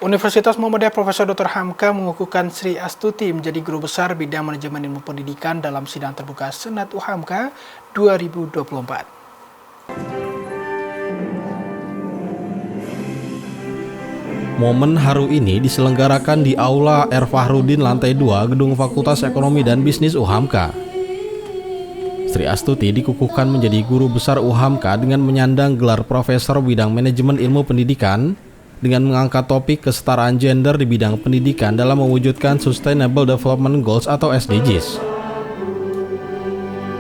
Universitas Muhammadiyah Profesor Dr. Hamka mengukuhkan Sri Astuti menjadi Guru Besar Bidang Manajemen Ilmu Pendidikan dalam sidang terbuka Senat UHAMKA 2024. Momen haru ini diselenggarakan di Aula R. Fahrudin lantai 2 Gedung Fakultas Ekonomi dan Bisnis UHAMKA. Sri Astuti dikukuhkan menjadi Guru Besar UHAMKA dengan menyandang gelar Profesor Bidang Manajemen Ilmu Pendidikan dengan mengangkat topik kesetaraan gender di bidang pendidikan dalam mewujudkan Sustainable Development Goals atau SDGs.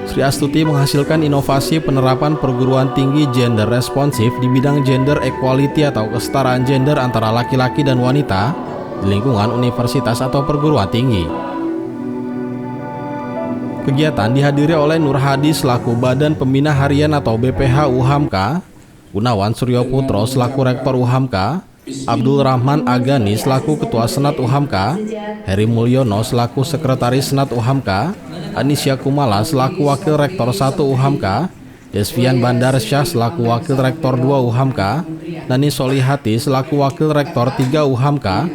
Sri Astuti menghasilkan inovasi penerapan perguruan tinggi gender responsif di bidang gender equality atau kesetaraan gender antara laki-laki dan wanita di lingkungan universitas atau perguruan tinggi. Kegiatan dihadiri oleh Nur Hadi selaku Badan Pembina Harian atau BPH UHAMKA, Gunawan Suryo Putro selaku Rektor UHAMKA, Abdul Rahman Agani selaku Ketua Senat UHAMKA, Heri Mulyono selaku Sekretaris Senat UHAMKA, Anisya Kumala selaku Wakil Rektor 1 UHAMKA, Desvian Bandar Syah selaku Wakil Rektor 2 UHAMKA, Nani Solihati selaku Wakil Rektor 3 UHAMKA,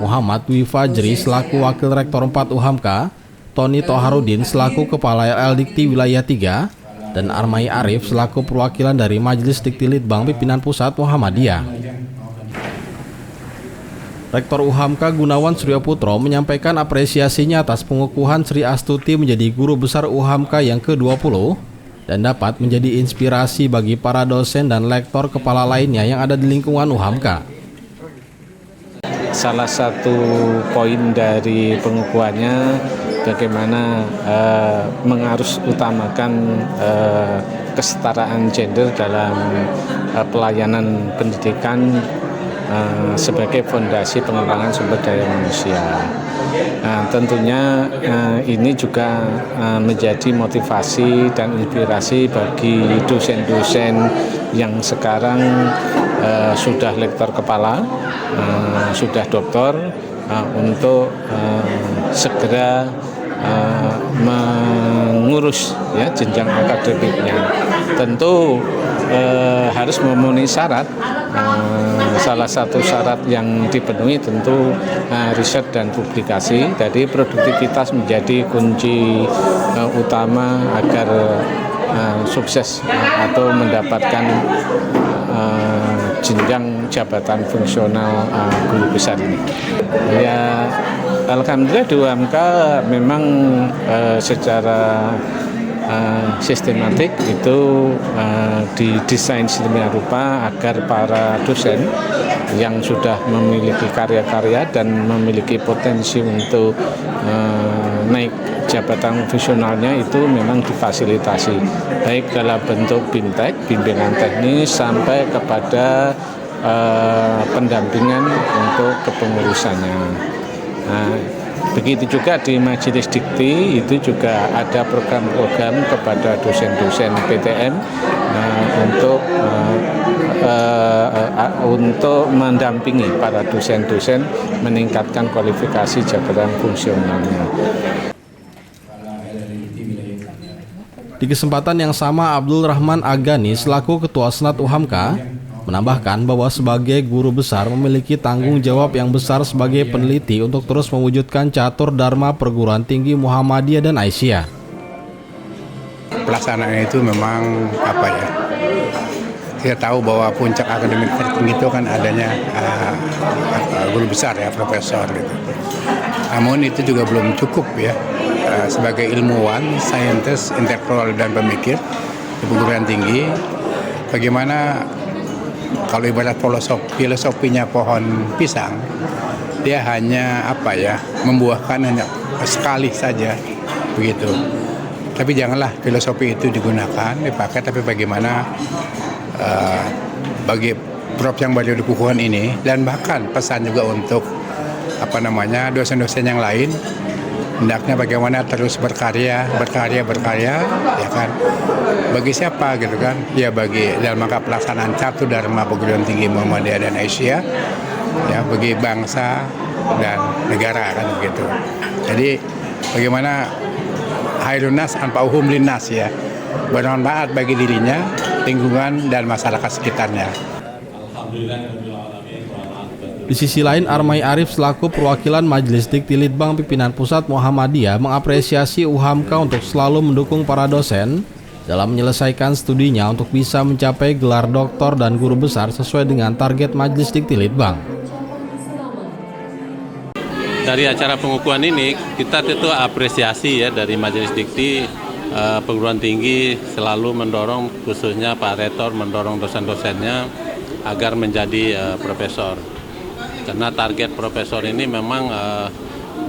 Muhammad Dwi Fajri selaku Wakil Rektor 4 UHAMKA, Tony Toharudin selaku Kepala RL Dikti Wilayah 3, dan Armai Arif selaku perwakilan dari Majelis Dikti Litbang Pimpinan Pusat Muhammadiyah. Rektor UHAMKA Gunawan Suryo Putro menyampaikan apresiasinya atas pengukuhan Sri Astuti menjadi Guru Besar UHAMKA yang ke-20 dan dapat menjadi inspirasi bagi para dosen dan lektor kepala lainnya yang ada di lingkungan UHAMKA. Salah satu poin dari pengukuhannya bagaimana mengarus utamakan kesetaraan gender dalam pelayanan pendidikan sebagai fondasi pengembangan sumber daya manusia. Nah, tentunya ini juga menjadi motivasi dan inspirasi bagi dosen-dosen yang sekarang sudah lektor kepala, sudah doktor, untuk segera mengurus ya jenjang akademiknya. Tentu harus memenuhi syarat. Salah satu syarat yang dipenuhi tentu riset dan publikasi. Jadi produktivitas menjadi kunci utama agar sukses atau mendapatkan jenjang jabatan fungsional guru besar ini. Ya, alhamdulillah di UHAMK memang secara sistematik itu didesain sedemikian rupa agar para dosen yang sudah memiliki karya-karya dan memiliki potensi untuk naik jabatan fungsionalnya itu memang difasilitasi baik dalam bentuk BIMTEK, bimbingan teknis, sampai kepada pendampingan untuk kepengurusannya. Nah, begitu juga di Majelis Dikti itu juga ada program-program kepada dosen-dosen PTN untuk mendampingi para dosen-dosen meningkatkan kualifikasi jabatan fungsionalnya. Di kesempatan yang sama, Abdul Rahman Agani selaku Ketua Senat UHAMKA menambahkan bahwa sebagai guru besar memiliki tanggung jawab yang besar sebagai peneliti untuk terus mewujudkan catur dharma perguruan tinggi Muhammadiyah dan Aisyah. Pelaksanaan itu memang kita tahu bahwa puncak akademik tertinggi itu kan adanya guru besar ya, profesor gitu. Namun itu juga belum cukup ya, sebagai ilmuwan, saintis, intelektual dan pemikir di perguruan tinggi, bagaimana kalau ibarat filosofinya pohon pisang, dia hanya membuahkan hanya sekali saja begitu. Tapi janganlah filosofi itu digunakan, dipakai, tapi bagaimana bagi prof yang baru dikukuhkan ini, dan bahkan pesan juga untuk dosen-dosen yang lain, hendaknya bagaimana terus berkarya ya kan, bagi siapa gitu kan, ya bagi dalam rangka pelaksanaan catur dharma perguruan tinggi Muhammadiyah dan Aisyah, ya bagi bangsa dan negara kan begitu. Jadi bagaimana khairun nas anfa'uhum linnas, ya, bermanfaat bagi dirinya, lingkungan dan masyarakat sekitarnya. Alhamdulillah. Di sisi lain, Armai Arif selaku perwakilan Majelis Dikti Litbang Pimpinan Pusat Muhammadiyah mengapresiasi UHAMKA untuk selalu mendukung para dosen dalam menyelesaikan studinya untuk bisa mencapai gelar doktor dan guru besar sesuai dengan target Majelis Dikti Litbang. Dari acara pengukuhan ini kita tentu apresiasi ya dari Majelis Dikti, perguruan tinggi selalu mendorong, khususnya Pak Rektor mendorong dosen-dosennya agar menjadi profesor. Karena target profesor ini memang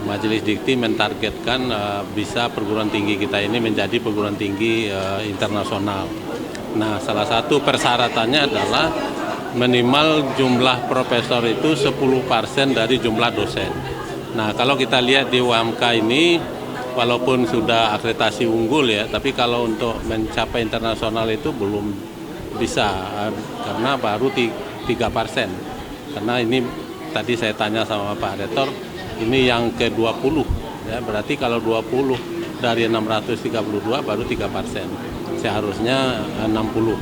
Majelis Dikti mentargetkan bisa perguruan tinggi kita ini menjadi perguruan tinggi internasional. Nah, salah satu persyaratannya adalah minimal jumlah profesor itu 10% dari jumlah dosen. Nah, kalau kita lihat di UHAMKA ini, walaupun sudah akreditasi unggul ya, tapi kalau untuk mencapai internasional itu belum bisa, karena baru 3%. Karena ini tadi saya tanya sama Pak Rektor, ini yang ke-20, ya, berarti kalau 20 dari 632 baru 3%, seharusnya 60.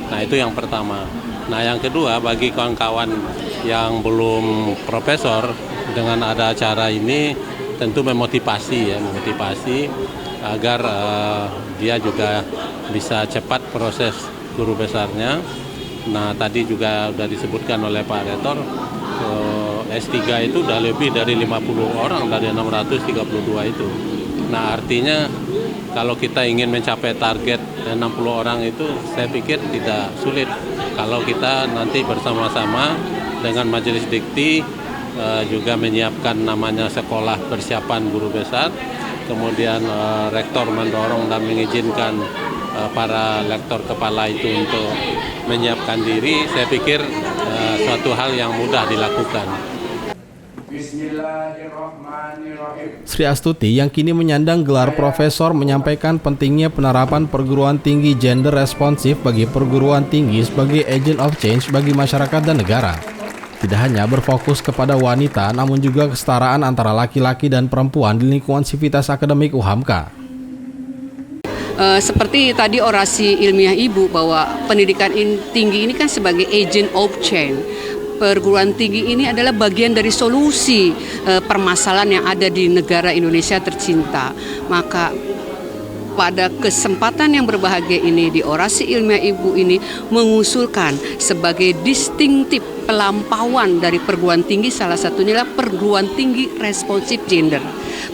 Nah, itu yang pertama. Nah, yang kedua, bagi kawan-kawan yang belum profesor, dengan ada acara ini tentu memotivasi agar dia juga bisa cepat proses guru besarnya. Nah, tadi juga sudah disebutkan oleh Pak Rektor, S3 itu sudah lebih dari 50 orang dari 632 itu. Nah, artinya kalau kita ingin mencapai target 60 orang itu, saya pikir tidak sulit kalau kita nanti bersama-sama dengan Majelis Dikti juga menyiapkan namanya sekolah persiapan guru besar, kemudian rektor mendorong dan mengizinkan para lektor kepala itu untuk menyiapkan diri. Saya pikir suatu hal yang mudah dilakukan. Sri Astuti yang kini menyandang gelar profesor menyampaikan pentingnya penerapan perguruan tinggi gender responsif bagi perguruan tinggi sebagai agent of change bagi masyarakat dan negara. Tidak hanya berfokus kepada wanita, namun juga kesetaraan antara laki-laki dan perempuan di lingkungan sivitas akademik UHAMKA. Seperti tadi orasi ilmiah Ibu bahwa pendidikan tinggi ini kan sebagai agent of change. Perguruan tinggi ini adalah bagian dari solusi permasalahan yang ada di negara Indonesia tercinta. Maka pada kesempatan yang berbahagia ini, di orasi ilmiah Ibu ini mengusulkan sebagai distinktif pelampauan dari perguruan tinggi, salah satunya adalah perguruan tinggi responsif gender.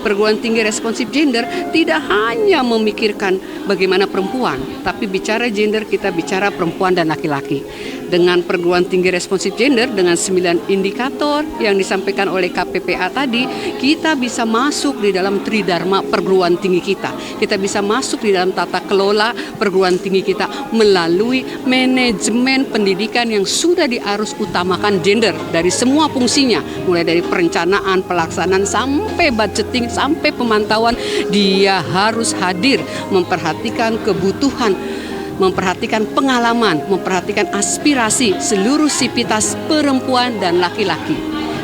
Perguruan tinggi responsif gender tidak hanya memikirkan bagaimana perempuan, tapi bicara gender kita bicara perempuan dan laki-laki. Dengan perguruan tinggi responsif gender, dengan 9 indikator yang disampaikan oleh KPPA tadi, kita bisa masuk di dalam tridharma perguruan tinggi kita. Kita bisa masuk di dalam tata kelola perguruan tinggi kita melalui manajemen pendidikan yang sudah diarus utamakan gender dari semua fungsinya, mulai dari perencanaan, pelaksanaan, sampai budgeting, sampai pemantauan. Dia harus hadir memperhatikan kebutuhan, memperhatikan pengalaman, memperhatikan aspirasi seluruh sivitas perempuan dan laki-laki.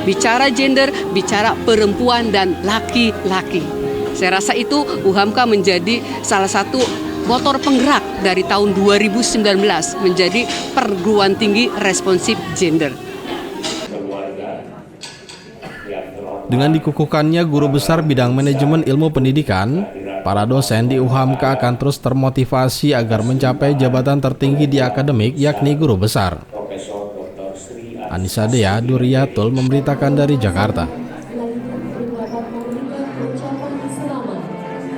Bicara gender, bicara perempuan dan laki-laki. Saya rasa itu UHAMKA menjadi salah satu motor penggerak dari tahun 2019 menjadi perguruan tinggi responsif gender. Dengan dikukuhkannya guru besar bidang manajemen ilmu pendidikan, para dosen di UHAMKA akan terus termotivasi agar mencapai jabatan tertinggi di akademik, yakni guru besar. Anissa Dea, Duriyatul memberitakan dari Jakarta.